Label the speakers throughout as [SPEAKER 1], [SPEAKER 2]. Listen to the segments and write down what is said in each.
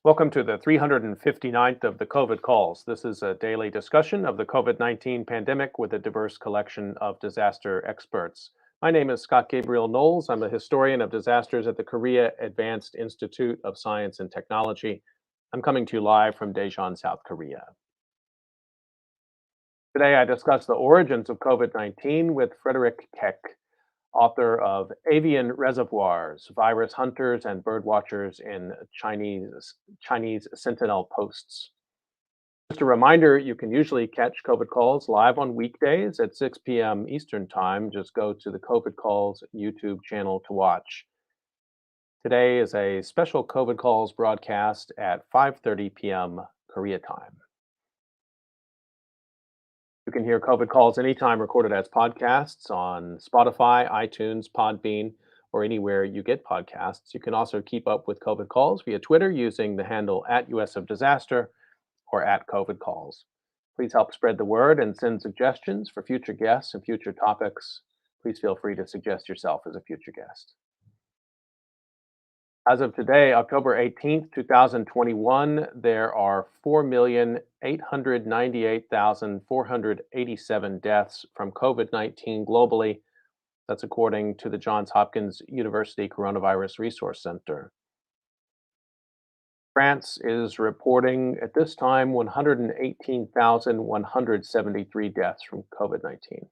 [SPEAKER 1] Welcome to the 359th of the COVID calls. This is a daily discussion of the COVID-19 pandemic with a diverse collection of disaster experts. My name is Scott Gabriel Knowles. I'm a historian of disasters at the Korea Advanced Institute of Science and Technology. I'm coming to you live from Daejeon, South Korea. Today, I discuss the origins of COVID-19 with Frederic Keck, author of Avian Reservoirs, Virus Hunters and Bird Watchers in Chinese Sentinel Posts. Just a reminder, you can usually catch COVID Calls live on weekdays at 6 p.m. Eastern Time. Just go to the COVID Calls YouTube channel to watch. Today is a special COVID Calls broadcast at 5:30 p.m. Korea time. You can hear COVID calls anytime recorded as podcasts on Spotify, iTunes, Podbean, or anywhere you get podcasts. You can also keep up with COVID calls via Twitter using the handle at US of Disaster or at COVID calls. Please help spread the word and send suggestions for future guests and future topics. Please feel free to suggest yourself as a future guest. As of today, October 18th, 2021, there are 4,898,487 deaths from COVID-19 globally. That's according to the Johns Hopkins University Coronavirus Resource Center. France is reporting at this time 118,173 deaths from COVID-19.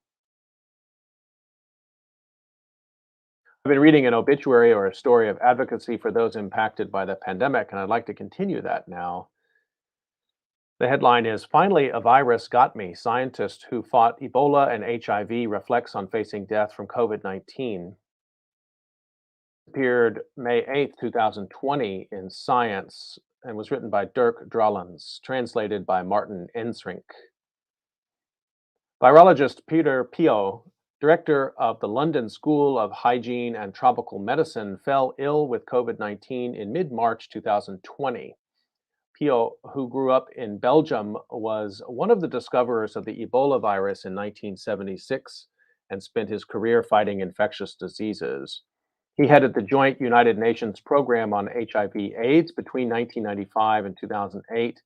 [SPEAKER 1] I've been reading an obituary or a story of advocacy for those impacted by the pandemic, and I'd like to continue that now. The headline is Finally, a Virus Got Me. Scientist who fought Ebola and HIV reflects on facing death from COVID-19. Appeared May 8th, 2020 in Science and was written by Dirk Drallens, translated by Martin Ensrink. Virologist Peter Pio, director of the London School of Hygiene and Tropical Medicine, fell ill with COVID-19 in mid-March 2020. Pio, who grew up in Belgium, was one of the discoverers of the Ebola virus in 1976 and spent his career fighting infectious diseases. He headed the joint United Nations program on HIV/AIDS between 1995 and 2008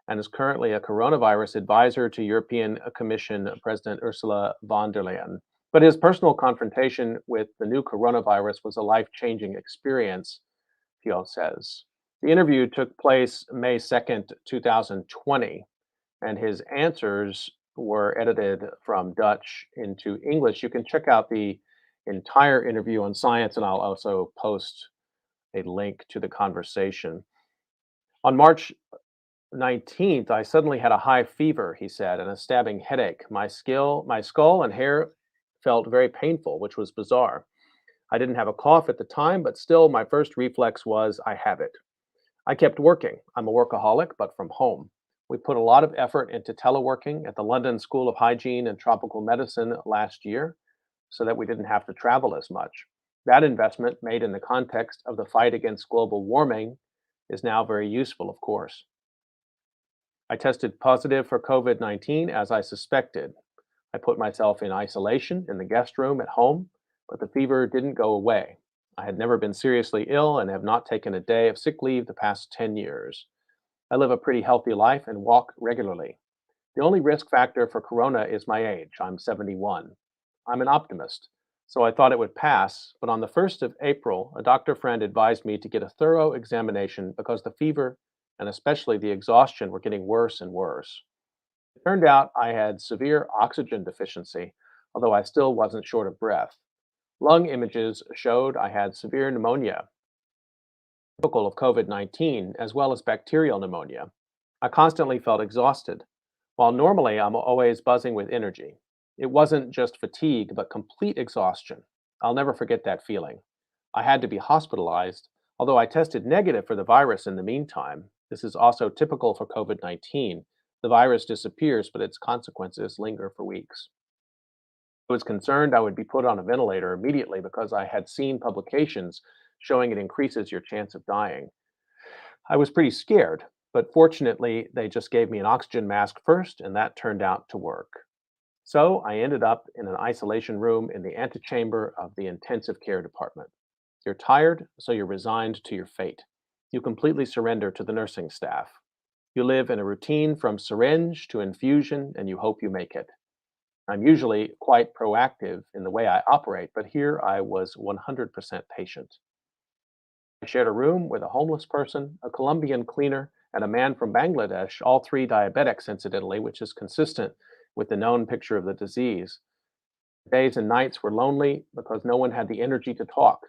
[SPEAKER 1] and is currently a coronavirus advisor to European Commission President Ursula von der Leyen. But his personal confrontation with the new coronavirus was a life-changing experience, Pio says. The interview took place May 2nd, 2020, and his answers were edited from Dutch into English. You can check out the entire interview on Science, and I'll also post a link to the conversation. On March 19th, I suddenly had a high fever, he said, and a stabbing headache. My skull and hair felt very painful, which was bizarre. I didn't have a cough at the time, but still my first reflex was, I have it. I kept working. I'm a workaholic, but from home. We put a lot of effort into teleworking at the London School of Hygiene and Tropical Medicine last year so that we didn't have to travel as much. That investment, made in the context of the fight against global warming, is now very useful, of course. I tested positive for COVID-19 as I suspected. I put myself in isolation in the guest room at home, but the fever didn't go away. I had never been seriously ill and have not taken a day of sick leave the past 10 years. I live a pretty healthy life and walk regularly. The only risk factor for corona is my age. I'm 71. I'm an optimist, so I thought it would pass, but on the 1st of April, a doctor friend advised me to get a thorough examination because the fever and especially the exhaustion were getting worse and worse. It turned out I had severe oxygen deficiency, although I still wasn't short of breath. Lung images showed I had severe pneumonia, typical of COVID-19, as well as bacterial pneumonia. I constantly felt exhausted, while normally I'm always buzzing with energy. It wasn't just fatigue, but complete exhaustion. I'll never forget that feeling. I had to be hospitalized, although I tested negative for the virus in the meantime. This is also typical for COVID-19. The virus disappears, but its consequences linger for weeks. I was concerned I would be put on a ventilator immediately because I had seen publications showing it increases your chance of dying. I was pretty scared, but fortunately, they just gave me an oxygen mask first, and that turned out to work. So I ended up in an isolation room in the antechamber of the intensive care department. You're tired, so you're resigned to your fate. You completely surrender to the nursing staff. You live in a routine from syringe to infusion, and you hope you make it. I'm usually quite proactive in the way I operate, but here I was 100% patient. I shared a room with a homeless person, a Colombian cleaner, and a man from Bangladesh, all three diabetics, incidentally, which is consistent with the known picture of the disease. Days and nights were lonely because no one had the energy to talk.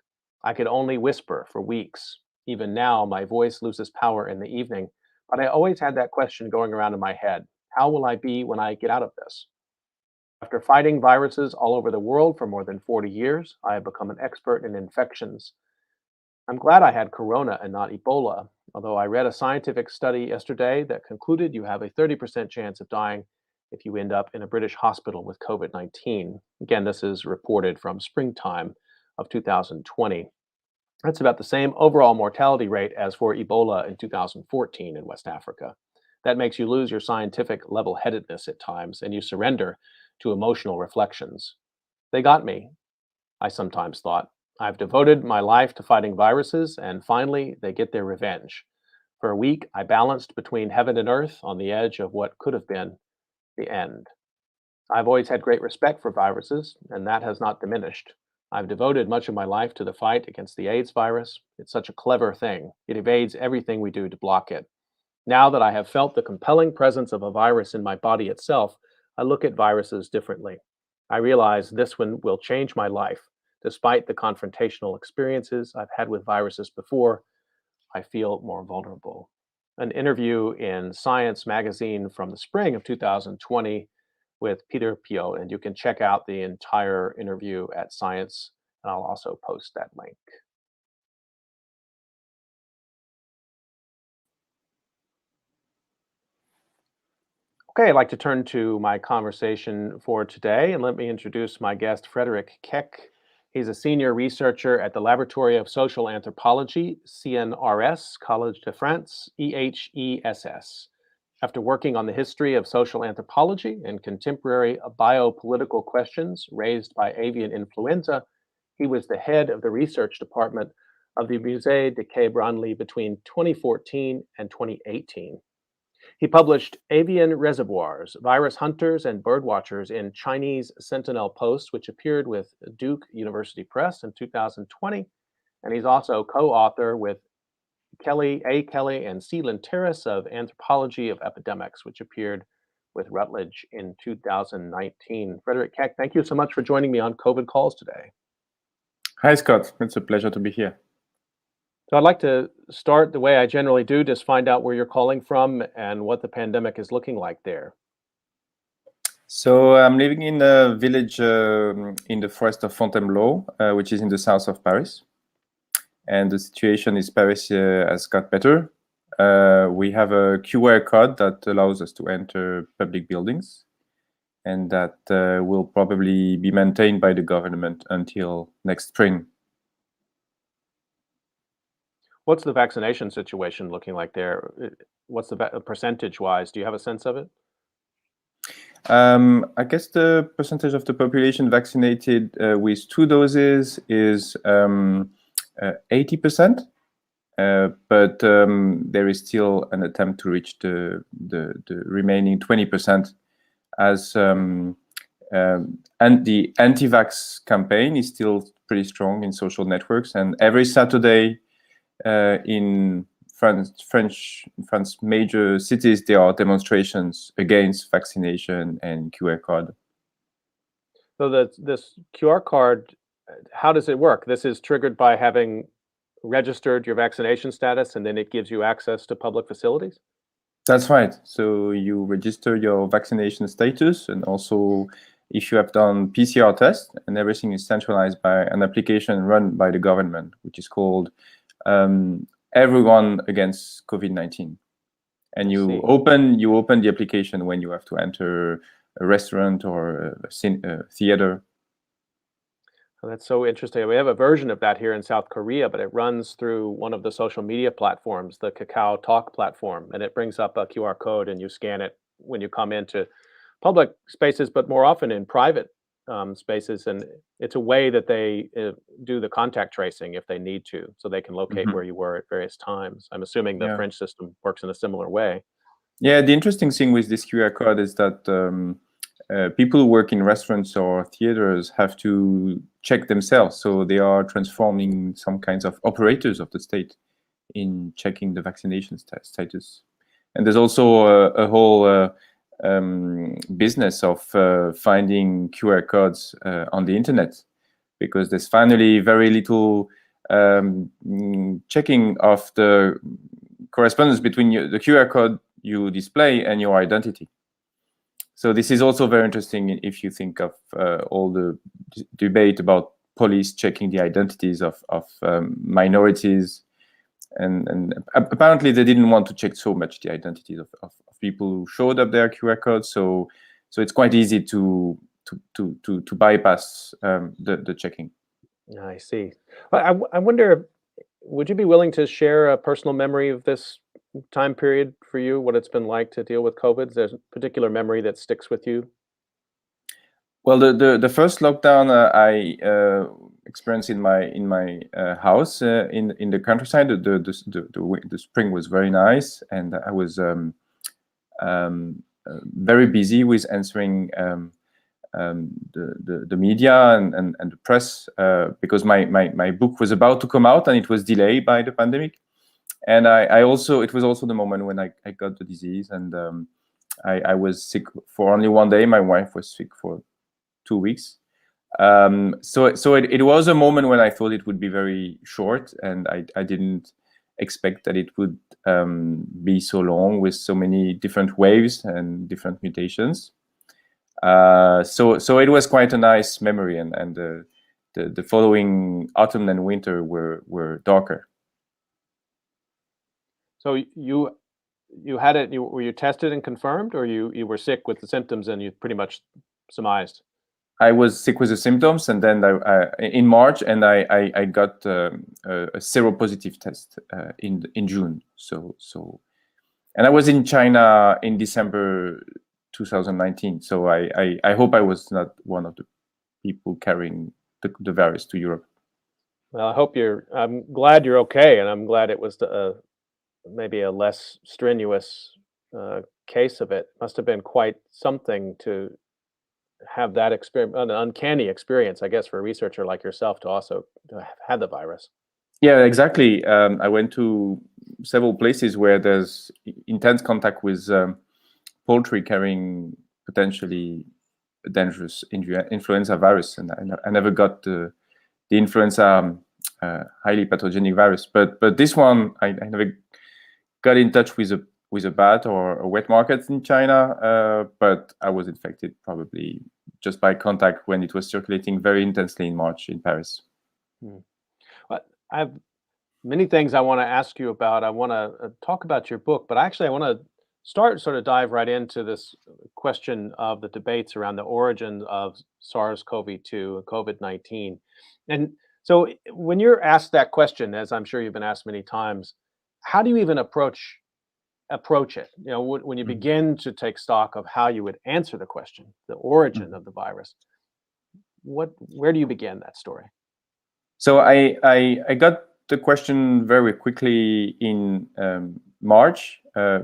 [SPEAKER 1] I could only whisper for weeks. Even now, my voice loses power in the evening, but I always had that question going around in my head. How will I be when I get out of this? After fighting viruses all over the world for more than 40 years, I have become an expert in infections. I'm glad I had corona and not Ebola, although I read a scientific study yesterday that concluded you have a 30% chance of dying if you end up in a British hospital with COVID 19. Again, this is reported from springtime of 2020. That's about the same overall mortality rate as for Ebola in 2014 in West Africa. That makes you lose your scientific level headedness at times and you surrender to emotional reflections. They got me, I sometimes thought. I've devoted my life to fighting viruses, and finally, they get their revenge. For a week, I balanced between heaven and earth on the edge of what could have been the end. I've always had great respect for viruses, and that has not diminished. I've devoted much of my life to the fight against the AIDS virus. It's such a clever thing. It evades everything we do to block it. Now that I have felt the compelling presence of a virus in my body itself, I look at viruses differently. I realize this one will change my life. Despite the confrontational experiences I've had with viruses before, I feel more vulnerable. An interview in Science magazine from the spring of 2020 with Peter Pio, and you can check out the entire interview at Science, and I'll also post that link. Okay, I'd like to turn to my conversation for today, and let me introduce my guest, Frederic Keck. He's a senior researcher at the Laboratory of Social Anthropology, CNRS, Collège de France, EHESS. After working on the history of social anthropology and contemporary biopolitical questions raised by avian influenza, he was the head of the research department of the Musée de Quai Branly between 2014 and 2018. He published Avian Reservoirs, Virus Hunters and Birdwatchers in Chinese Sentinel Post, which appeared with Duke University Press in 2020. And he's also co-author with Kelly and Seelan Terrace of Anthropology of Epidemics, which appeared with Routledge in 2019. Frederic Keck, thank you so much for joining me on COVID Calls today.
[SPEAKER 2] Hi, Scott. It's a pleasure to be here.
[SPEAKER 1] So I'd like to start the way I generally do, just find out where you're calling from and what the pandemic is looking like there.
[SPEAKER 2] So I'm living in a village in the forest of Fontainebleau, which is in the south of Paris. And the situation is Paris has got better. We have a QR code that allows us to enter public buildings, and that will probably be maintained by the government until next spring.
[SPEAKER 1] What's the vaccination situation looking like there? What's the percentage-wise? Do you have a sense of it?
[SPEAKER 2] I guess the percentage of the population vaccinated with 2 doses is 80%, but there is still an attempt to reach the remaining 20%, as and the anti-vax campaign is still pretty strong in social networks, and every Saturday in France major cities, there are demonstrations against vaccination and QR code.
[SPEAKER 1] So this QR code, how does it work? This is triggered by having registered your vaccination status, and then it gives you access to public facilities?
[SPEAKER 2] That's right. So you register your vaccination status, and also if you have done PCR test, and everything is centralized by an application run by the government, which is called Everyone Against COVID-19. And you open the application when you have to enter a restaurant or a theater.
[SPEAKER 1] Oh, that's so interesting. We have a version of that here in South Korea, but it runs through one of the social media platforms, the Kakao Talk platform, and it brings up a QR code and you scan it when you come into public spaces, but more often in private spaces, and it's a way that they do the contact tracing if they need to, so they can locate where you were at various times. I'm assuming the
[SPEAKER 2] Yeah.
[SPEAKER 1] French system works in a similar way.
[SPEAKER 2] Yeah, the interesting thing with this QR code is that people who work in restaurants or theaters have to check themselves. So they are transforming some kinds of operators of the state in checking the vaccination status. And there's also a whole business of finding QR codes on the internet, because there's finally very little checking of the correspondence between the QR code you display and your identity. So this is also very interesting if you think of all the debate about police checking the identities of minorities, and apparently they didn't want to check so much the identities of people who showed up their QR codes. So it's quite easy to bypass the checking.
[SPEAKER 1] I see. I wonder, would you be willing to share a personal memory of this time period for you, what it's been like to deal with COVID? There's a particular memory that sticks with you?
[SPEAKER 2] Well, the first lockdown I experienced in my house in the countryside. The spring was very nice, and I was very busy with answering the media and the press because my book was about to come out and it was delayed by the pandemic. And I also, it was also the moment when I got the disease, and I was sick for only one day. My wife was sick for 2 weeks. So it was a moment when I thought it would be very short, and I didn't expect that it would be so long with so many different waves and different mutations. So it was quite a nice memory, and the following autumn and winter were darker.
[SPEAKER 1] So you had it, were you tested and confirmed, or you were sick with the symptoms and you pretty much surmised?
[SPEAKER 2] I was sick with the symptoms, and then in March, and I got a seropositive test in June. So, and I was in China in December 2019. So I hope I was not one of the people carrying the virus to Europe.
[SPEAKER 1] Well, I'm glad you're okay, and I'm glad it was maybe a less strenuous case of it. Must have been quite something to have that experience, an uncanny experience, I guess, for a researcher like yourself to also to have had the virus.
[SPEAKER 2] Yeah, exactly. I went to several places where there's intense contact with poultry carrying potentially a dangerous influenza virus, and I never got the influenza highly pathogenic virus, but this one I never got in touch with a bat or a wet market in China, but I was infected probably just by contact when it was circulating very intensely in March in Paris.
[SPEAKER 1] Well, I have many things I want to ask you about. I want to talk about your book, but actually I want to sort of dive right into this question of the debates around the origin of SARS-CoV-2 and COVID-19. And so when you're asked that question, as I'm sure you've been asked many times, how do you even approach it? You know, when you begin to take stock of how you would answer the question, the origin of the virus, where do you begin that story?
[SPEAKER 2] So I got the question very quickly in March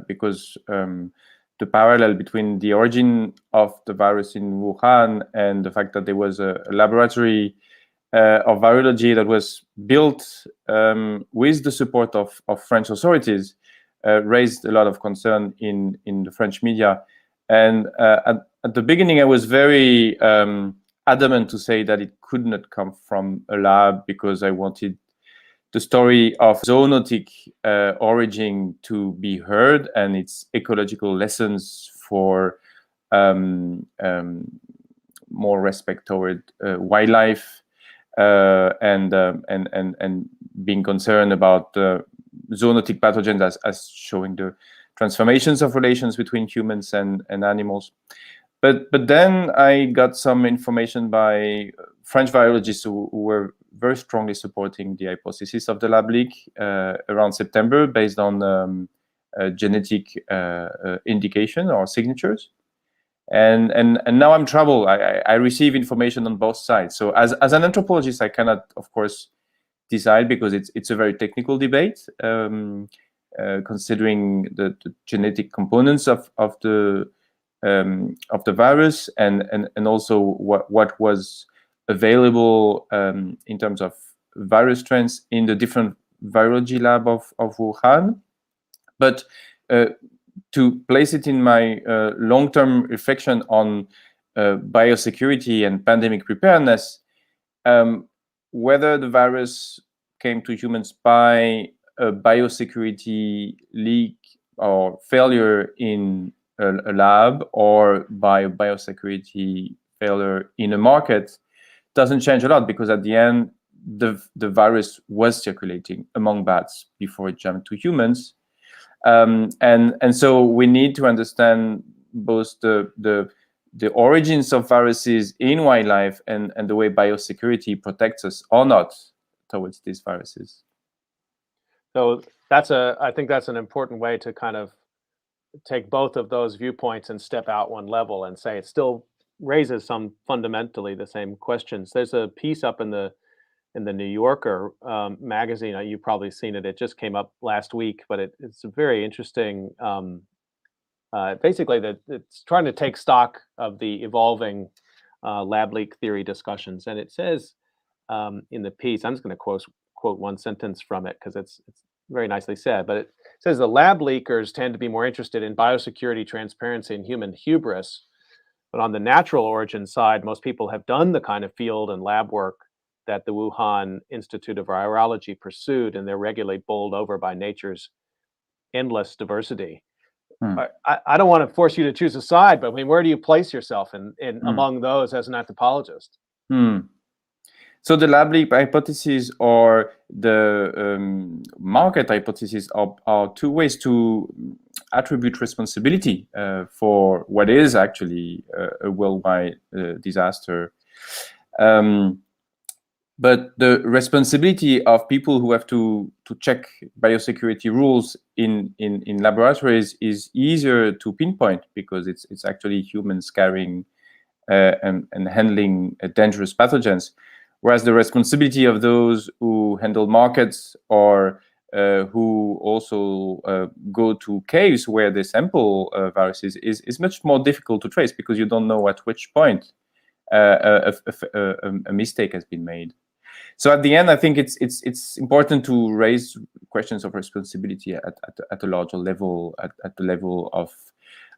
[SPEAKER 2] because the parallel between the origin of the virus in Wuhan and the fact that there was a laboratory of virology that was built with the support of French authorities raised a lot of concern in the French media. And at the beginning, I was very adamant to say that it could not come from a lab, because I wanted the story of zoonotic origin to be heard and its ecological lessons for more respect toward wildlife and being concerned about zoonotic pathogens as showing the transformations of relations between humans and animals. But then I got some information by French virologists who were very strongly supporting the hypothesis of the lab leak around September, based on genetic indication or signatures. And now I'm troubled. I receive information on both sides. So as an anthropologist, I cannot, of course, decide, because it's a very technical debate, considering the genetic components of the virus, and also what was available in terms of virus strains in the different virology lab of Wuhan. But to place it in my long-term reflection on biosecurity and pandemic preparedness, whether the virus came to humans by a biosecurity leak or failure in a lab, or by a biosecurity failure in a market, doesn't change a lot, because at the end, the virus was circulating among bats before it jumped to humans. And so we need to understand both the origins of viruses in wildlife, and the way biosecurity protects us or not towards these viruses.
[SPEAKER 1] So I think that's an important way to kind of take both of those viewpoints and step out one level and say it still raises some fundamentally the same questions. There's a piece up in the New Yorker magazine. You've probably seen it. It just came up last week, but it's a very interesting. Basically, that it's trying to take stock of the evolving lab leak theory discussions, and it says in the piece, I'm just going to quote one sentence from it because it's very nicely said, but it says the lab leakers tend to be more interested in biosecurity, transparency, and human hubris. But on the natural origin side, most people have done the kind of field and lab work that the Wuhan Institute of Virology pursued, and they're regularly bowled over by nature's endless diversity. I don't want to force you to choose a side, but I mean, where do you place yourself in among those as an anthropologist?
[SPEAKER 2] So the lab leak hypothesis or the market hypothesis are two ways to attribute responsibility for what is actually a worldwide disaster. But the responsibility of people who have to check biosecurity rules in laboratories is easier to pinpoint, because it's actually humans carrying and handling dangerous pathogens. Whereas the responsibility of those who handle markets, or who also go to caves where they sample viruses is much more difficult to trace, because you don't know at which point a mistake has been made. So at the end, I think it's important to raise questions of responsibility at a larger level, at the level of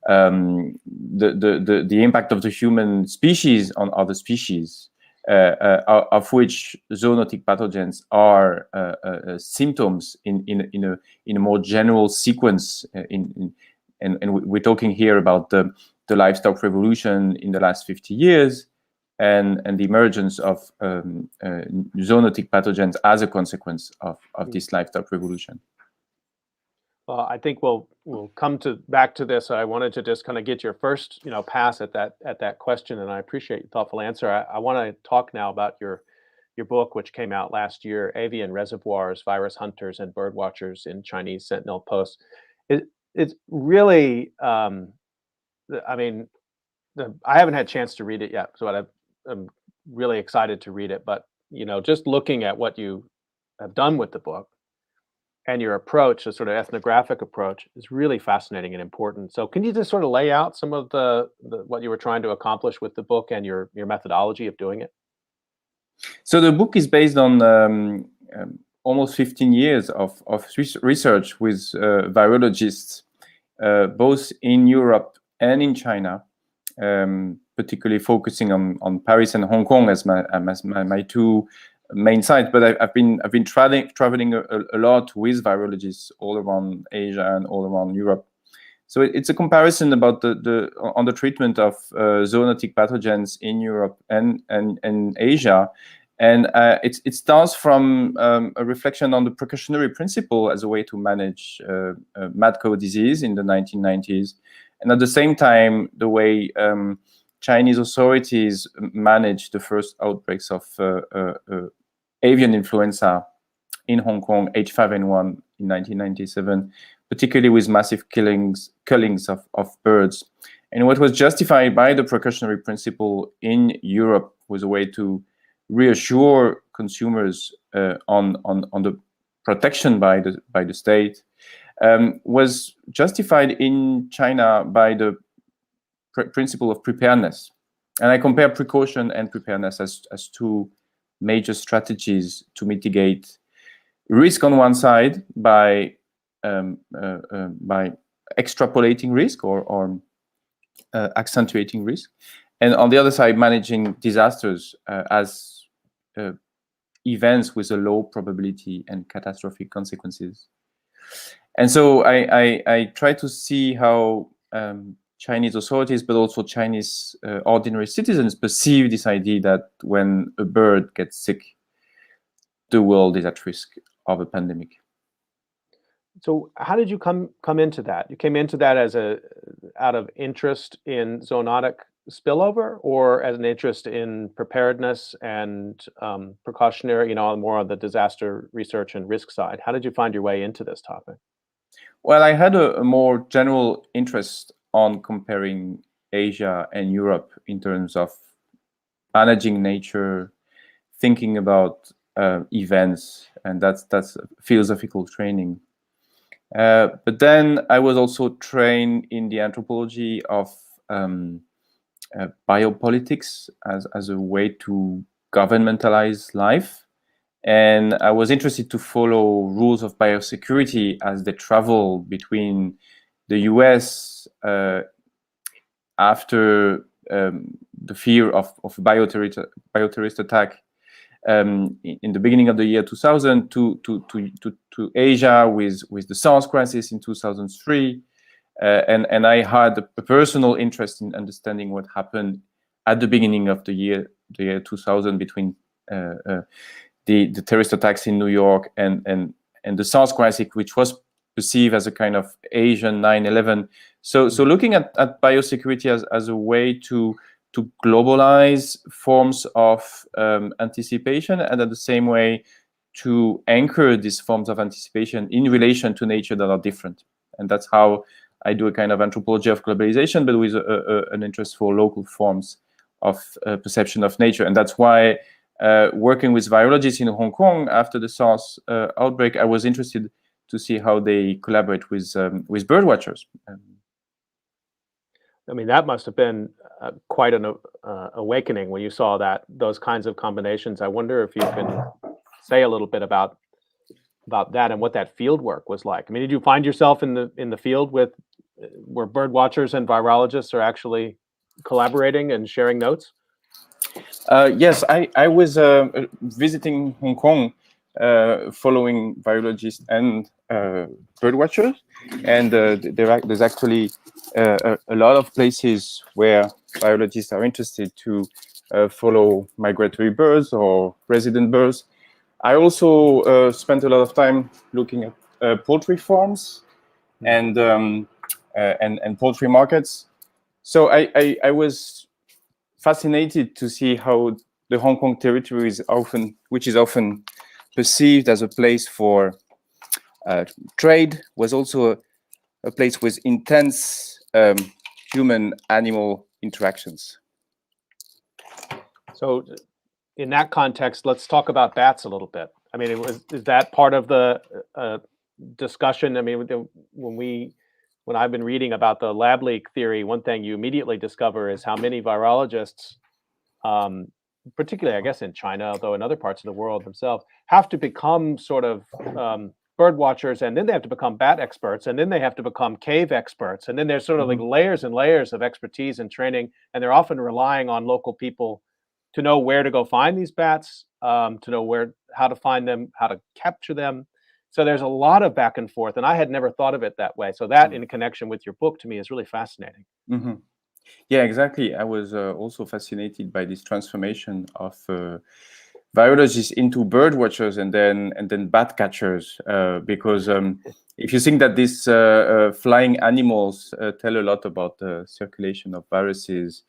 [SPEAKER 2] the impact of the human species on other species, of which zoonotic pathogens are symptoms in a more general sequence. And we're talking here about the livestock revolution in the last 50 years. And the emergence of zoonotic pathogens as a consequence of this livestock revolution.
[SPEAKER 1] Well, I think we'll come back to this. I wanted to just kind of get your first pass at that question, and I appreciate your thoughtful answer. I want to talk now about your book, which came out last year, Avian Reservoirs, Virus Hunters and Bird Watchers in Chinese Sentinel Posts. It's really, I mean, I haven't had a chance to read it yet, so I'm really excited to read it. But just looking at what you have done with the book and your approach, a sort of ethnographic approach, is really fascinating and important. So can you just sort of lay out some of the what you were trying to accomplish with the book and your methodology of doing it?
[SPEAKER 2] So the book is based on almost 15 years of research with virologists, both in Europe and in China, particularly focusing on Paris and Hong Kong as my two main sites. But I've been traveling a lot with virologists all around Asia and all around Europe. So it's a comparison about on the treatment of zoonotic pathogens in Europe and Asia. And it starts from a reflection on the precautionary principle as a way to manage mad cow disease in the 1990s. And at the same time, the way Chinese authorities managed the first outbreaks of avian influenza in Hong Kong, H5N1 in 1997, particularly with massive killings of birds. And what was justified by the precautionary principle in Europe was a way to reassure consumers on the protection by the state, was justified in China by the principle of preparedness. And I compare precaution and preparedness as two major strategies to mitigate risk on one side by extrapolating risk or accentuating risk, and on the other side, managing disasters as events with a low probability and catastrophic consequences. And so I try to see how Chinese authorities, but also Chinese ordinary citizens perceive this idea that when a bird gets sick, the world is at risk of a pandemic.
[SPEAKER 1] So how did you come into that? You came into that as out of interest in zoonotic spillover, or as an interest in preparedness and precautionary, more on the disaster research and risk side? How did you find your way into this topic?
[SPEAKER 2] Well, I had a more general interest on comparing Asia and Europe in terms of managing nature, thinking about events, and that's philosophical training. But then I was also trained in the anthropology of biopolitics as a way to governmentalize life. And I was interested to follow rules of biosecurity as they travel between the US after the fear of bioterrorist attack in the beginning of the year 2000 to Asia with the SARS crisis in 2003. And I had a personal interest in understanding what happened at the beginning of the year 2000 between the terrorist attacks in New York and the SARS crisis, which was perceived as a kind of Asian 9/11. So looking at biosecurity as a way to globalize forms of anticipation, and at the same way to anchor these forms of anticipation in relation to nature that are different. And that's how I do a kind of anthropology of globalization, but with an interest for local forms of perception of nature. And that's why working with virologists in Hong Kong after the SARS outbreak, I was interested to see how they collaborate with bird watchers.
[SPEAKER 1] I mean, that must have been quite an awakening when you saw those kinds of combinations. I wonder if you can say a little bit about that and what that field work was like. I mean, did you find yourself in the field where bird watchers and virologists are actually collaborating and sharing notes?
[SPEAKER 2] Yes, I was visiting Hong Kong, following virologists and bird watchers, and there's actually a lot of places where biologists are interested to follow migratory birds or resident birds. I also spent a lot of time looking at poultry farms and poultry markets. So I was fascinated to see how the Hong Kong territory which is often perceived as a place for trade, was also a place with intense human-animal interactions.
[SPEAKER 1] So in that context, let's talk about bats a little bit. I mean, is that part of the discussion? I mean, when I've been reading about the lab leak theory, one thing you immediately discover is how many virologists, particularly, I guess, in China, although in other parts of the world themselves, have to become sort of bird watchers, and then they have to become bat experts, and then they have to become cave experts, and then there's sort of like layers and layers of expertise and training, and they're often relying on local people to know where to go find these bats, to know how to find them, how to capture them. So there's a lot of back and forth, and I had never thought of it that way. So that, in connection with your book, to me is really fascinating.
[SPEAKER 2] Mm-hmm. Yeah, exactly. I was also fascinated by this transformation of virologists into bird watchers and then bat catchers, because if you think that these flying animals tell a lot about the circulation of viruses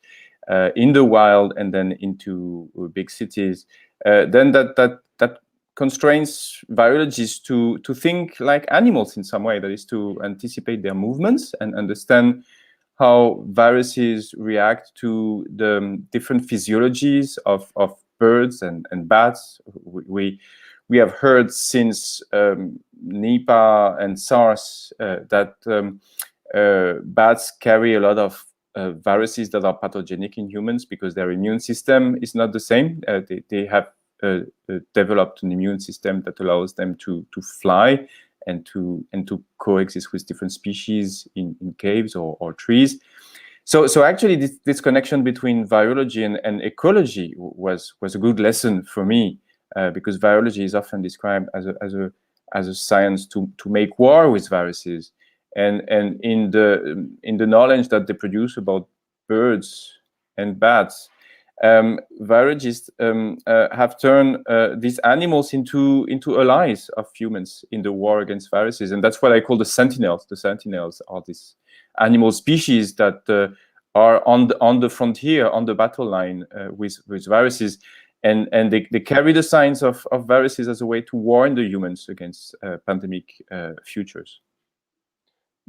[SPEAKER 2] in the wild and then into big cities, then that constrains virologists to think like animals in some way. That is, to anticipate their movements and understand how viruses react to the different physiologies of birds and bats. We have heard since Nipah and SARS that bats carry a lot of viruses that are pathogenic in humans because their immune system is not the same. They have developed an immune system that allows them to fly and to coexist with different species in caves or trees. So actually, this connection between virology and ecology was a good lesson for me, because virology is often described as a science to make war with viruses, and in the knowledge that they produce about birds and bats, virologists have turned these animals into allies of humans in the war against viruses, and that's what I call the sentinels. The sentinels are these animal species that are on the frontier, on the battle line with viruses, and they carry the signs of viruses as a way to warn the humans against pandemic futures.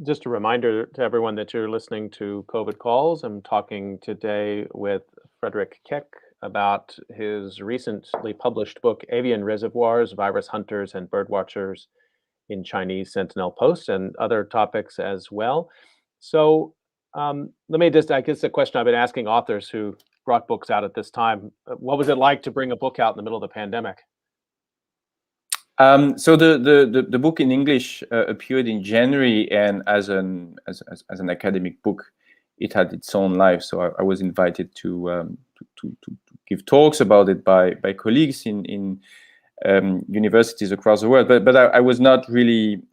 [SPEAKER 1] Just a reminder to everyone that you're listening to COVID Calls. I'm talking today with Frederic Keck about his recently published book, Avian Reservoirs, Virus Hunters and Birdwatchers in Chinese Sentinel Posts, and other topics as well. So let me just, I guess, a question I've been asking authors who brought books out at this time. What was it like to bring a book out in the middle of the pandemic?
[SPEAKER 2] So the book in English appeared in January, and as an academic book, it had its own life. So I was invited to give talks about it by colleagues in universities across the world. But I was not really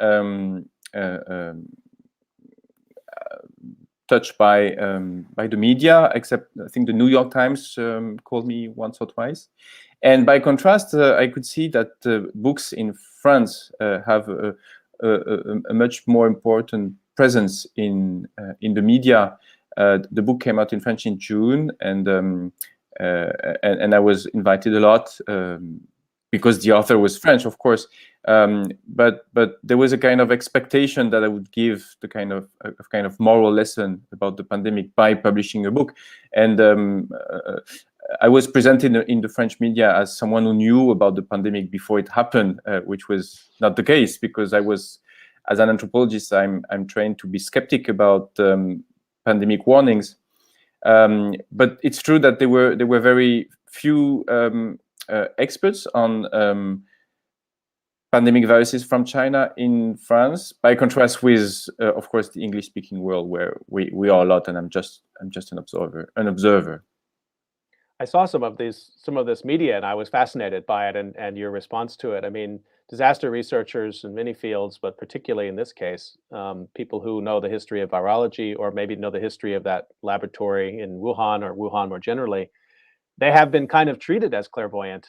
[SPEAKER 2] touched by the media, except I think the New York Times called me once or twice. And by contrast, I could see that books in France have a much more important presence in the media. The book came out in French in June, and I was invited a lot because the author was French, of course. But there was a kind of expectation that I would give the kind of moral lesson about the pandemic by publishing a book, and I was presented in the French media as someone who knew about the pandemic before it happened, which was not the case, because I was, as an anthropologist, I'm trained to be skeptic about pandemic warnings. But it's true that there were very few experts on pandemic viruses from China in France, by contrast with, of course, the English-speaking world, where we are a lot, and I'm just an observer.
[SPEAKER 1] I saw some of this media, and I was fascinated by it and your response to it. I mean, disaster researchers in many fields, but particularly in this case, people who know the history of virology, or maybe know the history of that laboratory in Wuhan, or Wuhan more generally, they have been kind of treated as clairvoyant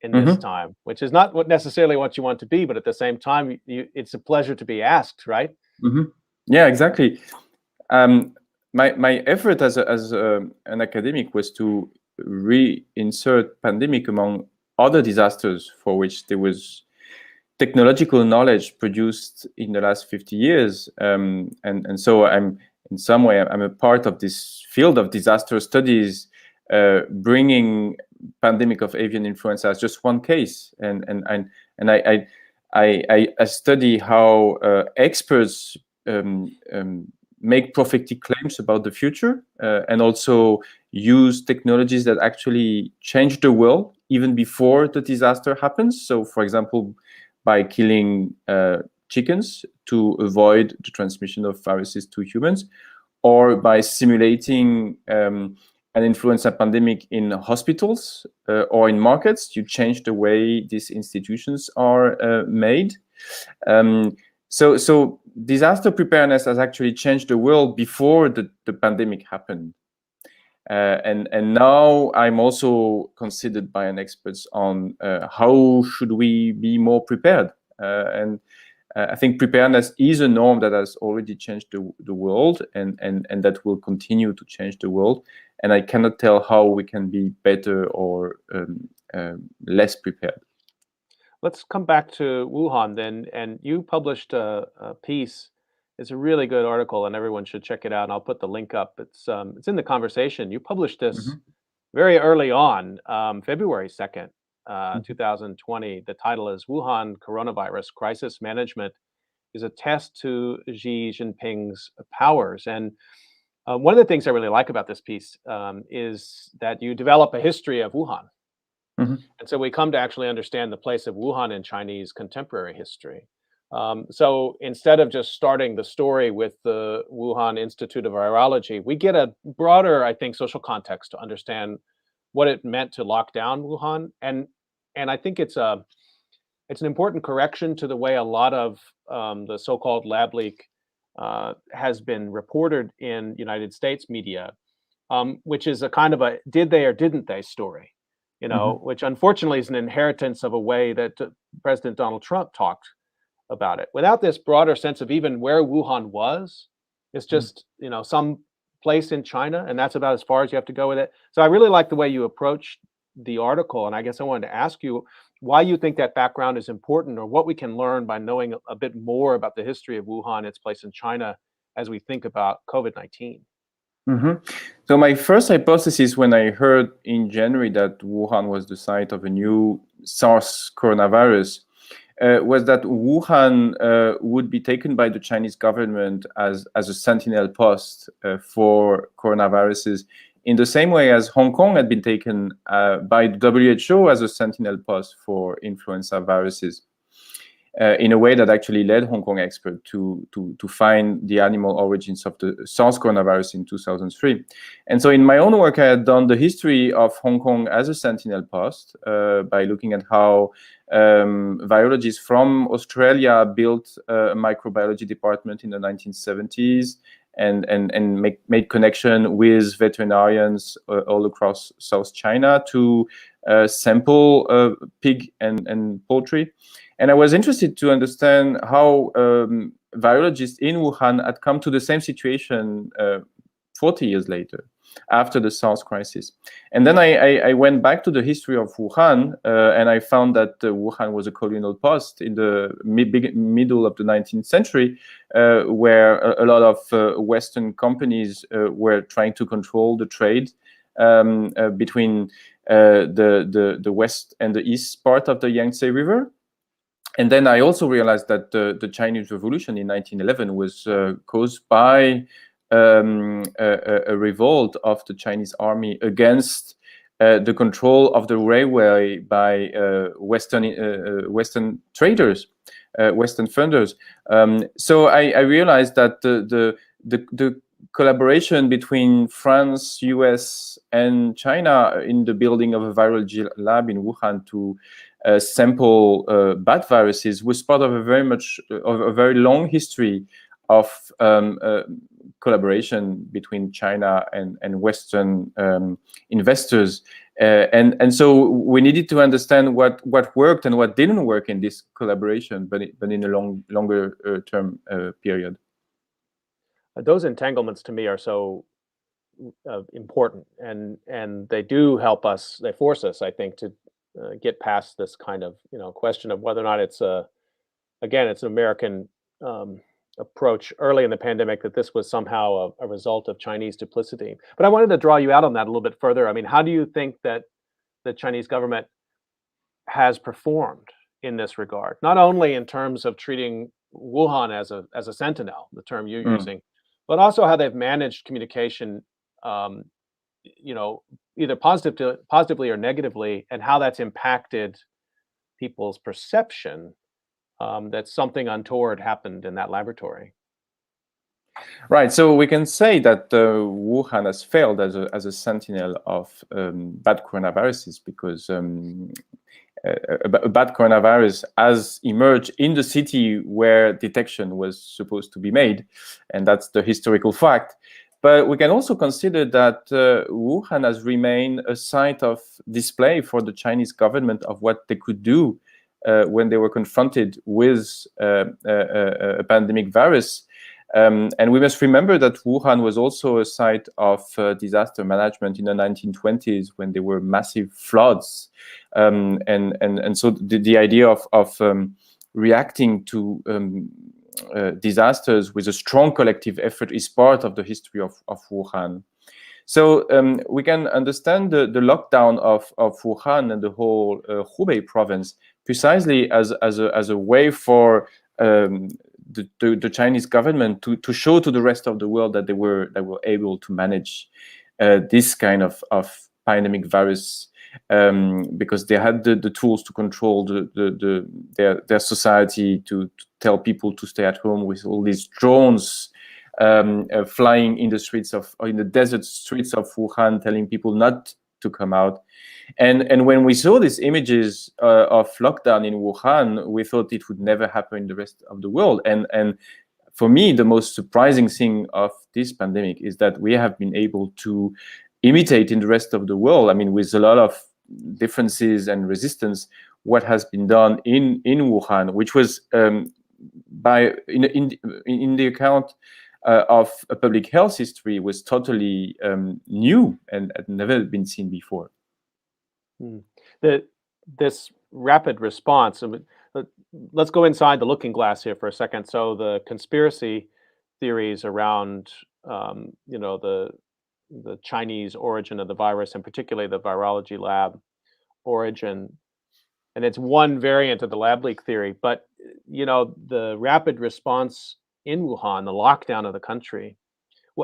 [SPEAKER 1] in this time, which is not necessarily what you want to be, but at the ssame time, it's a pleasure to be asked, right?
[SPEAKER 2] Yeah, exactly. My effort as an academic was to reinsert pandemic among other disasters for which there was technological knowledge produced in the last 50 years, and so I'm in some way I'm a part of this field of disaster studies, bringing pandemic of avian influenza as just one case, and I study how experts make prophetic claims about the future, and also use technologies that actually change the world even before the disaster happens. So, for example, by killing chickens to avoid the transmission of viruses to humans, or by simulating an influenza pandemic in hospitals or in markets. You change the way these institutions are made. So disaster preparedness has actually changed the world before the pandemic happened. And now I'm also considered by an experts on how should we be more prepared. And I think preparedness is a norm that has already changed the world, and that will continue to change the world. And I cannot tell how we can be better or less prepared.
[SPEAKER 1] Let's come back to Wuhan then. And you published a piece. It's a really good article, and everyone should check it out. And I'll put the link up. It's in the conversation. You published this
[SPEAKER 2] Mhm,
[SPEAKER 1] very early on, February 2nd,
[SPEAKER 2] mhm,
[SPEAKER 1] 2020. The title is Wuhan Coronavirus Crisis Management is a Test to Xi Jinping's Powers. And one of the things I really like about this piece is that you develop a history of Wuhan.
[SPEAKER 2] mhm,
[SPEAKER 1] And so we come to actually understand the place of Wuhan in Chinese contemporary history. So instead of just starting the story with the Wuhan Institute of Virology, we get a broader, I think, social context to understand what it meant to lock down Wuhan. And I think it's an important correction to the way a lot of the so-called lab leak has been reported in United States media, which is a kind of a did they or didn't they story,
[SPEAKER 2] mhm,
[SPEAKER 1] which unfortunately is an inheritance of a way that President Donald Trump talked about it. Without this broader sense of even where Wuhan was, it's
[SPEAKER 2] mhm.
[SPEAKER 1] just, some place in China, and that's about as far as you have to go with it. So I really like the way you approach the article, and I guess I wanted to ask you why you think that background is important, or what we can learn by knowing a bit more about the history of Wuhan, its place in China, as we think about COVID-19.
[SPEAKER 2] Mhm. So my first hypothesis when I heard in January that Wuhan was the site of a new SARS coronavirus was that Wuhan would be taken by the Chinese government as a sentinel post for coronaviruses, in the same way as Hong Kong had been taken by the WHO as a sentinel post for influenza viruses. In a way that actually led Hong Kong experts to find the animal origins of the SARS coronavirus in 2003. And so in my own work, I had done the history of Hong Kong as a sentinel post by looking at how virologists from Australia built a microbiology department in the 1970s and made connection with veterinarians all across South China to sample pig and poultry. And I was interested to understand how virologists in Wuhan had come to the same situation 40 years later, after the SARS crisis. And then I went back to the history of Wuhan, and I found that Wuhan was a colonial post in the middle of the 19th century, where a lot of Western companies were trying to control the trade between the west and the east part of the Yangtze River. And then I also realized that the Chinese Revolution in 1911 was caused by a revolt of the Chinese army against the control of the railway by Western traders, Western funders. So I realized that the collaboration between France, US, and China in the building of a virology lab in Wuhan to sample bat viruses was part of a very long history of collaboration between China and Western investors, and so we needed to understand what worked and what didn't work in this collaboration, but in a longer term period.
[SPEAKER 1] Those entanglements to me are so important, and they do help us. They force us, I think, to get past this kind of question of whether or not it's it's an American approach early in the pandemic, that this was somehow a result of Chinese duplicity. But I wanted to draw you out on that a little bit further. I mean, how do you think that the Chinese government has performed in this regard, not only in terms of treating Wuhan as a sentinel, the term you're
[SPEAKER 2] Mm.
[SPEAKER 1] using, but also how they've managed communication, um, you know, either positively or negatively, and how that's impacted people's perception that something untoward happened in that laboratory.
[SPEAKER 2] Right, so we can say that Wuhan has failed as a sentinel of bad coronaviruses, because a bad coronavirus has emerged in the city where detection was supposed to be made, and that's the historical fact. But we can also consider that Wuhan has remained a site of display for the Chinese government of what they could do when they were confronted with a pandemic virus. And we must remember that Wuhan was also a site of disaster management in the 1920s when there were massive floods. And so the idea of reacting to disasters with a strong collective effort is part of the history of Wuhan. So we can understand the lockdown of Wuhan and the whole Hubei province precisely as a way for the Chinese government to show to the rest of the world that they were able to manage this kind of pandemic virus, because they had the tools to control their society, to tell people to stay at home with all these drones flying in the desert streets of Wuhan, telling people not to come out. And when we saw these images of lockdown in Wuhan, we thought it would never happen in the rest of the world. And for me, the most surprising thing of this pandemic is that we have been able to imitate in the rest of the world, I mean, with a lot of differences and resistance, what has been done in Wuhan, which was in the account of a public health history, was totally new and had never been seen before.
[SPEAKER 1] This rapid response, let's go inside the looking glass here for a second. So the conspiracy theories around the Chinese origin of the virus, and particularly the virology lab origin, and it's one variant of the lab leak theory, but the rapid response in Wuhan, the lockdown of the country,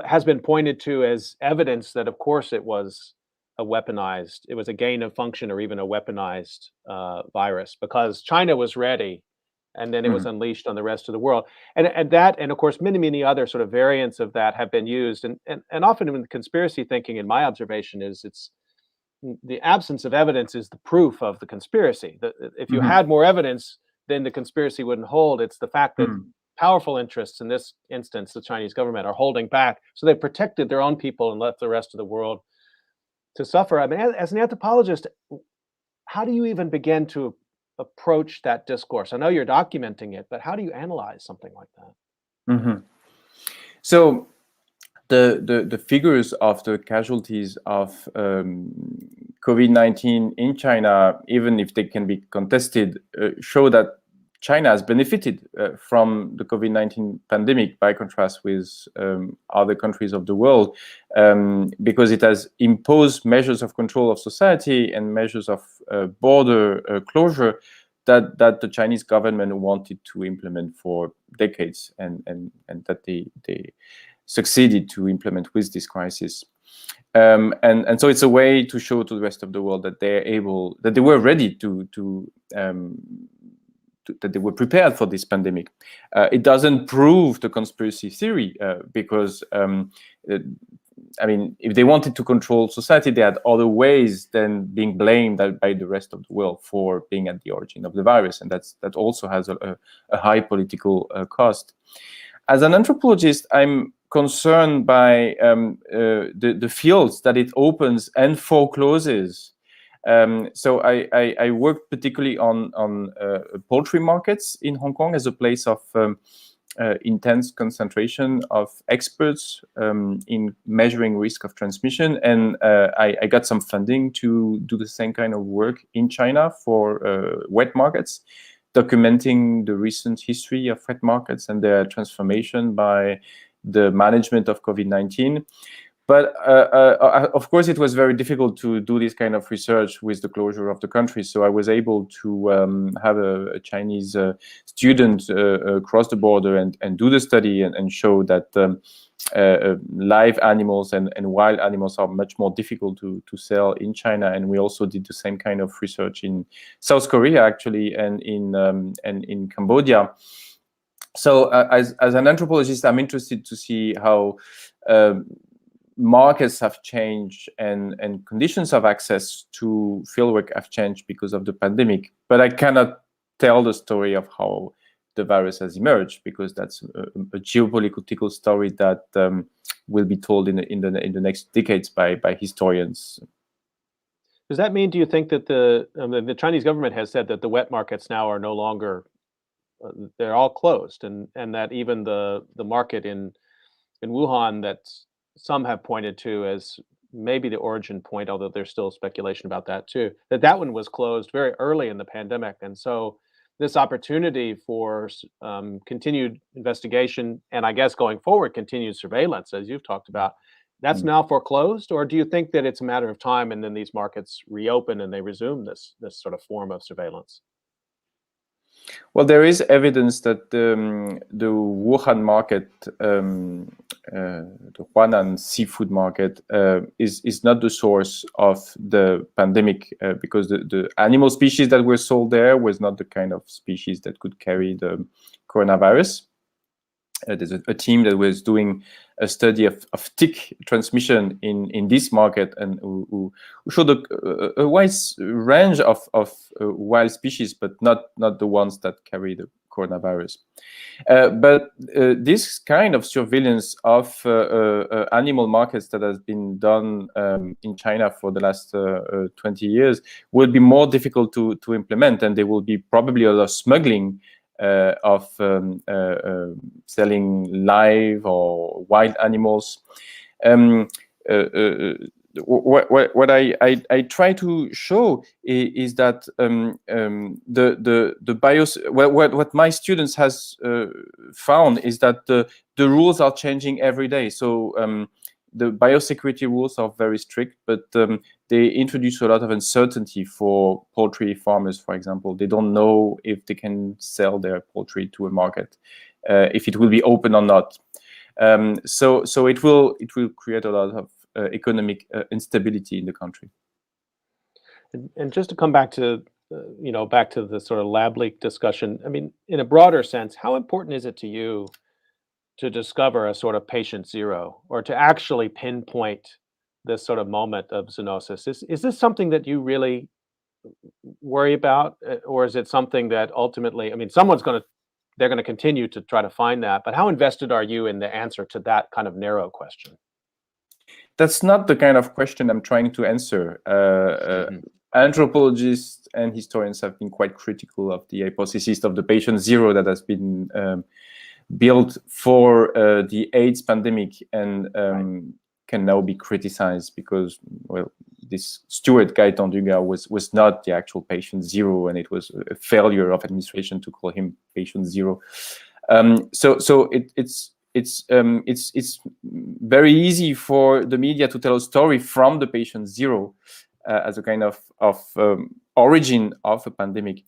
[SPEAKER 1] has been pointed to as evidence that, of course, it was a gain of function or even a weaponized virus, because China was ready, and then it was unleashed on the rest of the world. And of course, many other sort of variants of that have been used. And often in conspiracy thinking, in my observation, is it's the absence of evidence is the proof of the conspiracy. If you had more evidence, then the conspiracy wouldn't hold. It's the fact that powerful interests, in this instance, the Chinese government, are holding back. So they protected their own people and left the rest of the world to suffer. I mean, as an anthropologist, how do you even begin to approach that discourse? I know you're documenting it, but how do you analyze something like that?
[SPEAKER 2] So the figures of the casualties of COVID-19 in China, even if they can be contested, show that China has benefited from the COVID-19 pandemic, by contrast with other countries of the world, because it has imposed measures of control of society and measures of border closure that the Chinese government wanted to implement for decades, and that they succeeded to implement with this crisis. And so it's a way to show to the rest of the world that they were ready that they were prepared for this pandemic. It doesn't prove the conspiracy theory, because I mean, if they wanted to control society, they had other ways than being blamed by the rest of the world for being at the origin of the virus, and that also has a high political cost. As an anthropologist, I'm concerned by the fields that it opens and forecloses. So I worked particularly on poultry markets in Hong Kong as a place of intense concentration of experts in measuring risk of transmission, and I got some funding to do the same kind of work in China for wet markets, documenting the recent history of wet markets and their transformation by the management of COVID-19. But of course, it was very difficult to do this kind of research with the closure of the country. So I was able to have a Chinese student cross the border and do the study and show that live animals and wild animals are much more difficult to sell in China. And we also did the same kind of research in South Korea, actually, and in Cambodia. So as an anthropologist, I'm interested to see how markets have changed and conditions of access to fieldwork have changed because of the pandemic. But I cannot tell the story of how the virus has emerged, because that's a geopolitical story that will be told in the next decades by historians.
[SPEAKER 1] Does that mean, do you think that the Chinese government has said that the wet markets now are no longer they're all closed, and that even the market in Wuhan that some have pointed to as maybe the origin point, although there's still speculation about that too, that one was closed very early in the pandemic. And so this opportunity for continued investigation and I guess going forward, continued surveillance, as you've talked about, that's now foreclosed? Or do you think that it's a matter of time and then these markets reopen and they resume this sort of form of surveillance?
[SPEAKER 2] Well, there is evidence that the Wuhan market, the Huanan seafood market, is not the source of the pandemic because the animal species that were sold there was not the kind of species that could carry the coronavirus. There's a team that was doing a study of tick transmission in this market and who showed a wide range of wild species, but not the ones that carry the coronavirus. But this kind of surveillance of animal markets that has been done in China for the last 20 years will be more difficult to implement, and there will be probably a lot of smuggling of selling live or wild animals. What I try to show is that what my students has found is that the rules are changing every day. So the biosecurity rules are very strict, but they introduce a lot of uncertainty for poultry farmers, for example. They don't know if they can sell their poultry to a market, if it will be open or not. So it will create a lot of economic instability in the country.
[SPEAKER 1] And just to come back to back to the sort of lab leak discussion, I mean, in a broader sense, how important is it to you to discover a sort of patient zero, or to actually pinpoint this sort of moment of zoonosis? Is this something that you really worry about, or is it something that ultimately, I mean, they're going to continue to try to find that, but how invested are you in the answer to that kind of narrow question?
[SPEAKER 2] That's not the kind of question I'm trying to answer. Anthropologists and historians have been quite critical of the hypothesis of the patient zero that has been built for the AIDS pandemic, and can now be criticized because, well, this Stuart Guyton Dugas was not the actual patient zero, and it was a failure of administration to call him patient zero. So it's very easy for the media to tell a story from the patient zero as a kind of origin of a pandemic.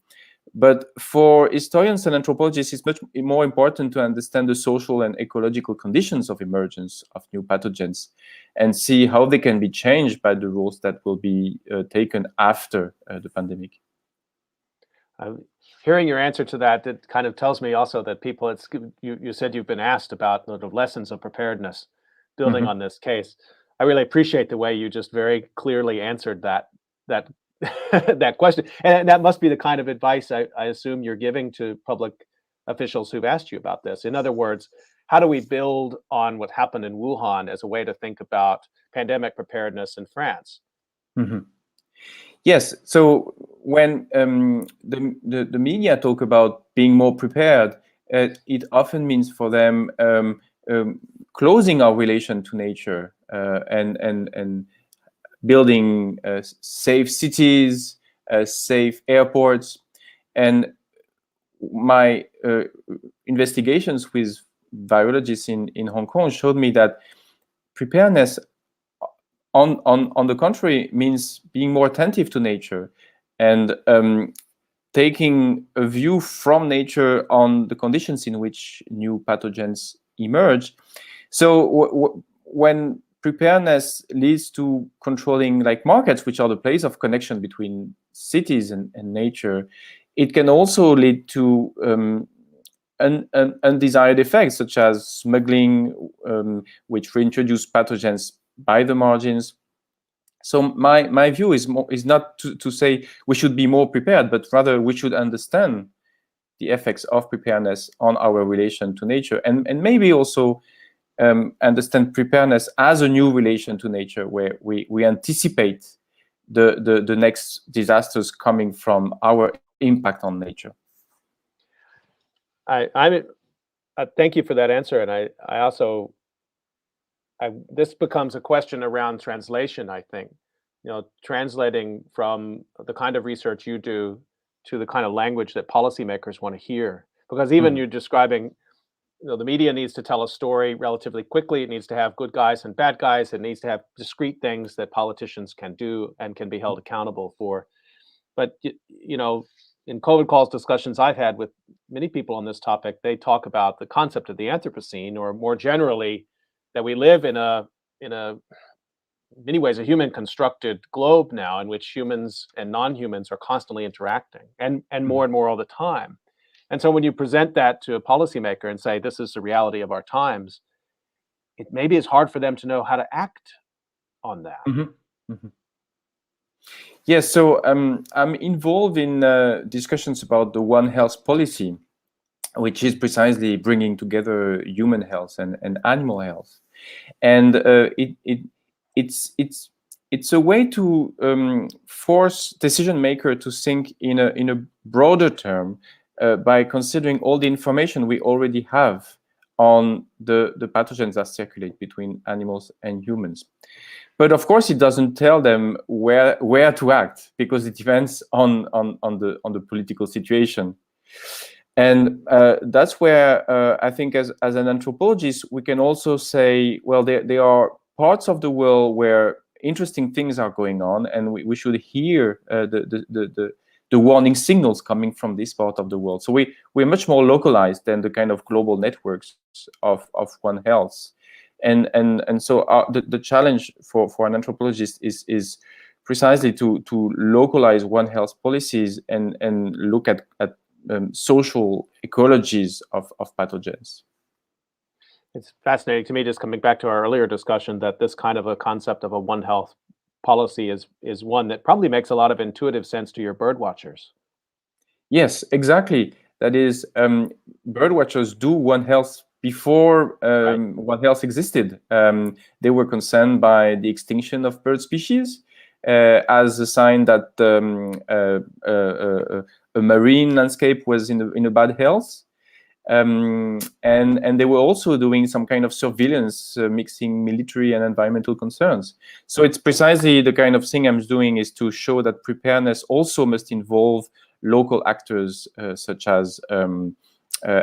[SPEAKER 2] But for historians and anthropologists, it's much more important to understand the social and ecological conditions of emergence of new pathogens and see how they can be changed by the rules that will be taken after the pandemic.
[SPEAKER 1] Hearing your answer to that, it kind of tells me also that people, you said you've been asked about the lessons of preparedness, building on this case. I really appreciate the way you just very clearly answered that that question, and that must be the kind of advice I assume you're giving to public officials who've asked you about this. In other words, how do we build on what happened in Wuhan as a way to think about pandemic preparedness in France?
[SPEAKER 2] Yes. So when the media talk about being more prepared, it often means for them closing our relation to nature and building safe cities, safe airports. And my investigations with virologists in Hong Kong showed me that preparedness, on the contrary, means being more attentive to nature and taking a view from nature on the conditions in which new pathogens emerge. So when preparedness leads to controlling like markets, which are the place of connection between cities and nature, it can also lead to undesired effects, such as smuggling, which reintroduce pathogens by the margins. So my view is not to say we should be more prepared, but rather we should understand the effects of preparedness on our relation to nature, and maybe also understand preparedness as a new relation to nature, where we anticipate the next disasters coming from our impact on nature.
[SPEAKER 1] Thank you for that answer, and I also this becomes a question around translation. I think, translating from the kind of research you do to the kind of language that policymakers want to hear, because even
[SPEAKER 2] Mhm.
[SPEAKER 1] you're describing, the media needs to tell a story relatively quickly. It needs to have good guys and bad guys. It needs to have discrete things that politicians can do and can be held accountable for. But in COVID calls discussions I've had with many people on this topic, they talk about the concept of the Anthropocene, or more generally, that we live in a many ways a human constructed globe now, in which humans and non-humans are constantly interacting, and more all the time. And so when you present that to a policymaker and say this is the reality of our times, it maybe is hard for them to know how to act on that.
[SPEAKER 2] Mhm. Mhm. Yes, so I'm involved in discussions about the One Health policy, which is precisely bringing together human health and animal health, and it's a way to force decision maker to think in a broader term by considering all the information we already have on the pathogens that circulate between animals and humans. But of course, it doesn't tell them where to act, because it depends on the political situation. And that's where I think, as an anthropologist, we can also say, well, there are parts of the world where interesting things are going on, and we should hear the warning signals coming from this part of the world. So we're much more localized than the kind of global networks of One Health. And so the challenge for an anthropologist is precisely to localize One Health policies and look at social ecologies of pathogens.
[SPEAKER 1] It's fascinating to me, just coming back to our earlier discussion, that this kind of a concept of a One Health policy is one that probably makes a lot of intuitive sense to your bird watchers.
[SPEAKER 2] Yes, exactly. That is, bird watchers do One Health before
[SPEAKER 1] Right.
[SPEAKER 2] One Health existed. They were concerned by the extinction of bird species as a sign that a marine landscape was in a bad health. And they were also doing some kind of surveillance, mixing military and environmental concerns. So it's precisely the kind of thing I'm doing, is to show that preparedness also must involve local actors such as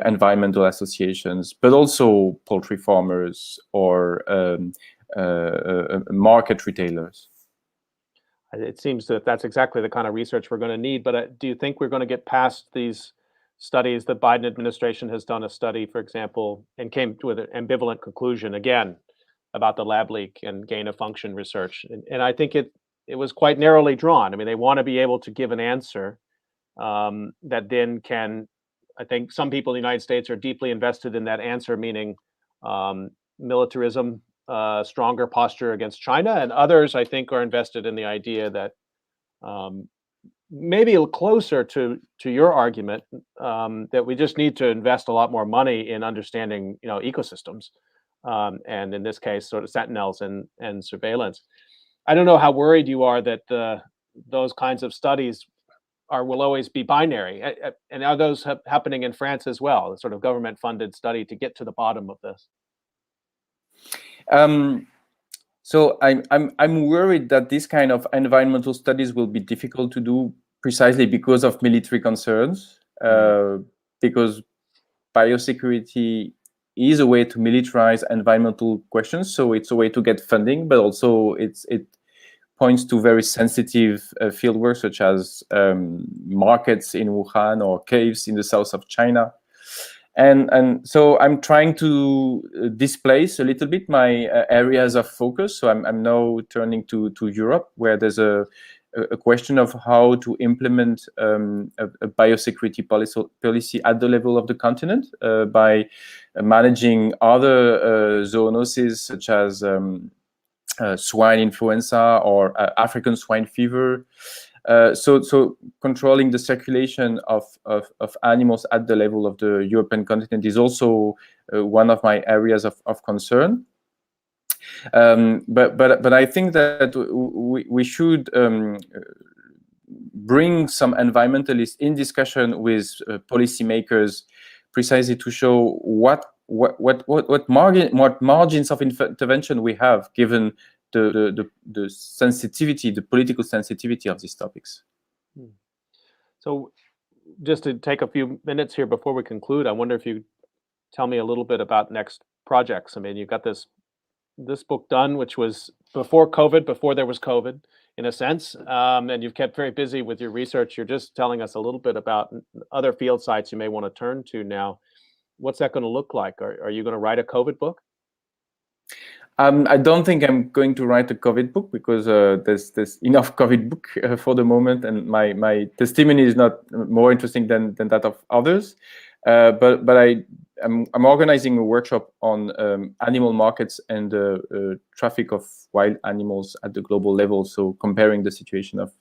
[SPEAKER 2] environmental associations, but also poultry farmers or market retailers.
[SPEAKER 1] It seems that that's exactly the kind of research we're going to need. But do you think we're going to get past these studies? The Biden administration has done a study, for example, and came to an ambivalent conclusion again about the lab leak and gain of function research. And I think it was quite narrowly drawn. I mean, they want to be able to give an answer that then can. I think some people in the United States are deeply invested in that answer, meaning militarism, stronger posture against China, and others, I think, are invested in the idea that maybe a little closer to your argument, that we just need to invest a lot more money in understanding, ecosystems, and in this case, sort of sentinels and surveillance. I don't know how worried you are that those kinds of studies will always be binary, and are those happening in France as well? The sort of government-funded study to get to the bottom of this.
[SPEAKER 2] So I'm worried that this kind of environmental studies will be difficult to do, precisely because of military concerns, because biosecurity is a way to militarize environmental questions. So it's a way to get funding, but also it points to very sensitive fieldwork, such as markets in Wuhan or caves in the south of China. And so I'm trying to displace a little bit my areas of focus. So I'm now turning to Europe, where there's a question of how to implement a biosecurity policy at the level of the continent by managing other zoonoses, such as swine influenza or African swine fever. So controlling the circulation of animals at the level of the European continent is also one of my areas of concern. But I think that we should bring some environmentalists in discussion with policymakers, precisely to show what margins of intervention we have, given the sensitivity, the political sensitivity of these topics.
[SPEAKER 1] So just to take a few minutes here before we conclude, I wonder if you tell me a little bit about next projects. I mean, you've got this book done, which was before COVID, before there was COVID, in a sense, and you've kept very busy with your research. You're just telling us a little bit about other field sites you may want to turn to now. What's that going to look like? Are you going to write a COVID book?
[SPEAKER 2] I don't think I'm going to write a COVID book, because there's enough COVID book for the moment, and my testimony is not more interesting than that of others. But I'm organizing a workshop on animal markets and traffic of wild animals at the global level. So comparing the situation of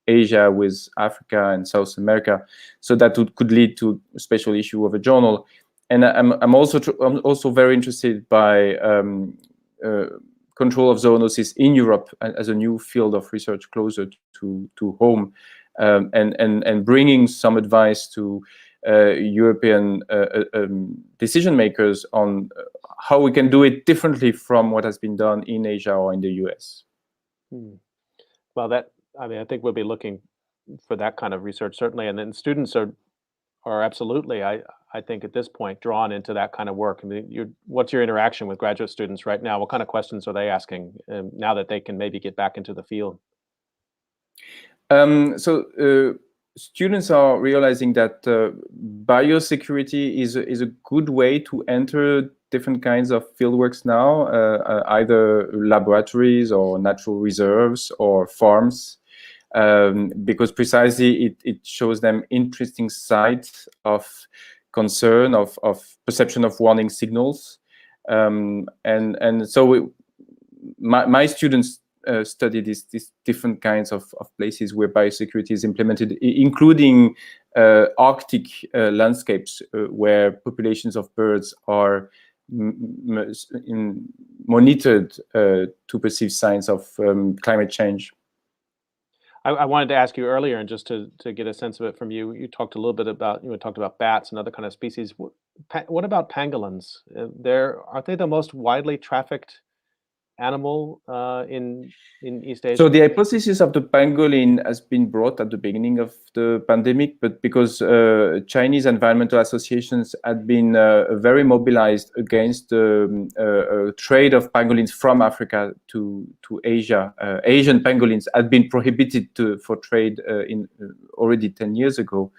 [SPEAKER 2] Asia with Africa and South America, so that could lead to a special issue of a journal. And I'm also very interested by control of zoonosis in Europe as a new field of research closer to home, and bringing some advice to European decision makers on how we can do it differently from what has been done in Asia or in the US.
[SPEAKER 1] Well, I think we'll be looking for that kind of research, certainly, and then students are absolutely, I think at this point, drawn into that kind of work. I mean, what's your interaction with graduate students right now? What kind of questions are they asking now that they can maybe get back into the field?
[SPEAKER 2] Students are realizing that biosecurity is a good way to enter different kinds of fieldworks now, either laboratories or natural reserves or farms, because precisely it shows them interesting sites of concern, of perception of warning signals, and so my students study these different kinds of places where biosecurity is implemented, including Arctic landscapes where populations of birds are monitored to perceive signs of climate change.
[SPEAKER 1] I wanted to ask you earlier, and just to get a sense of it from you, you talked a little bit about, talked about bats and other kind of species. What about pangolins? Aren't they the most widely trafficked animal in East Asia?
[SPEAKER 2] So the hypothesis of the pangolin has been brought at the beginning of the pandemic, but because Chinese environmental associations had been very mobilized against the trade of pangolins from Africa to Asia. Asian pangolins had been prohibited for trade already 10 years ago.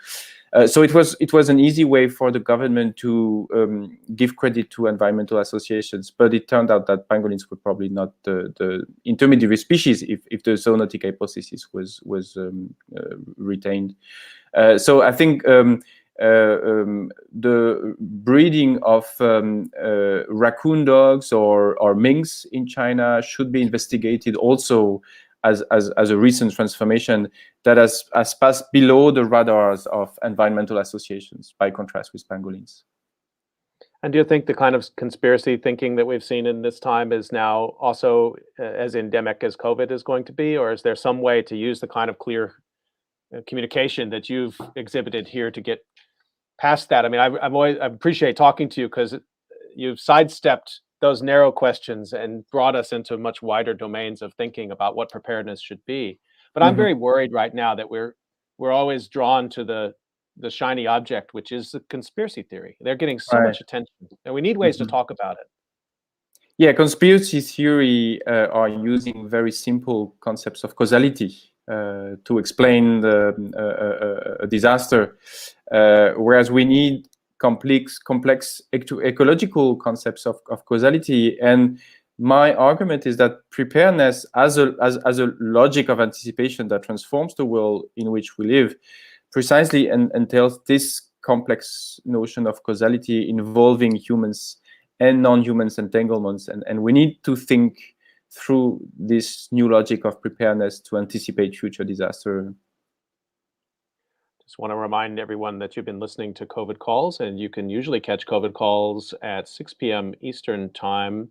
[SPEAKER 2] So it was an easy way for the government to give credit to environmental associations, but it turned out that pangolins were probably not the intermediary species if the zoonotic hypothesis was retained. So I think the breeding of raccoon dogs or minks in China should be investigated also as a recent transformation that has passed below the radars of environmental associations, by contrast with pangolins.
[SPEAKER 1] And do you think the kind of conspiracy thinking that we've seen in this time is now also as endemic as COVID is going to be, or is there some way to use the kind of clear communication that you've exhibited here to get past that? I mean, I appreciate talking to you because you've sidestepped those narrow questions and brought us into much wider domains of thinking about what preparedness should be. But I'm very worried right now that we're always drawn to the shiny object, which is the conspiracy theory. They're getting so much attention, and we need ways to talk about it.
[SPEAKER 2] Yeah, conspiracy theory are using very simple concepts of causality to explain a disaster, whereas we need complex ecological concepts of causality. And my argument is that preparedness as a logic of anticipation that transforms the world in which we live precisely entails this complex notion of causality involving humans and non-humans entanglements, and we need to think through this new logic of preparedness to anticipate future disaster.
[SPEAKER 1] Just want to remind everyone that you've been listening to COVID Calls, and you can usually catch COVID Calls at 6 p.m. Eastern Time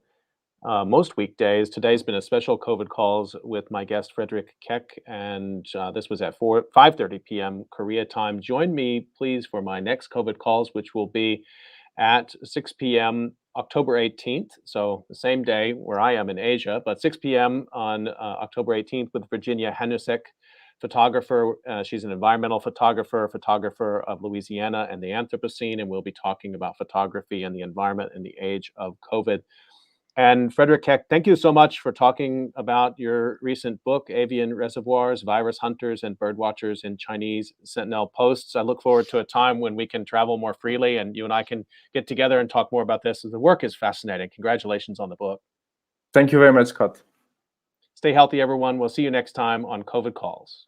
[SPEAKER 1] most weekdays. Today's been a special COVID calls with my guest, Frederic Keck, and this was at 5:30 p.m. Korea time. Join me, please, for my next COVID calls, which will be at 6 p.m. October 18th, so the same day where I am in Asia, but 6 p.m. on October 18th with Virginia Hanusek, photographer. She's an environmental photographer of Louisiana and the Anthropocene, and we'll be talking about photography and the environment in the age of COVID. And Frederic Keck, thank you so much for talking about your recent book, Avian Reservoirs, Virus Hunters and Birdwatchers in Chinese Sentinel Posts. I look forward to a time when we can travel more freely and you and I can get together and talk more about this. The work is fascinating. Congratulations on the book.
[SPEAKER 2] Thank you very much, Scott.
[SPEAKER 1] Stay healthy, everyone. We'll see you next time on COVID Calls.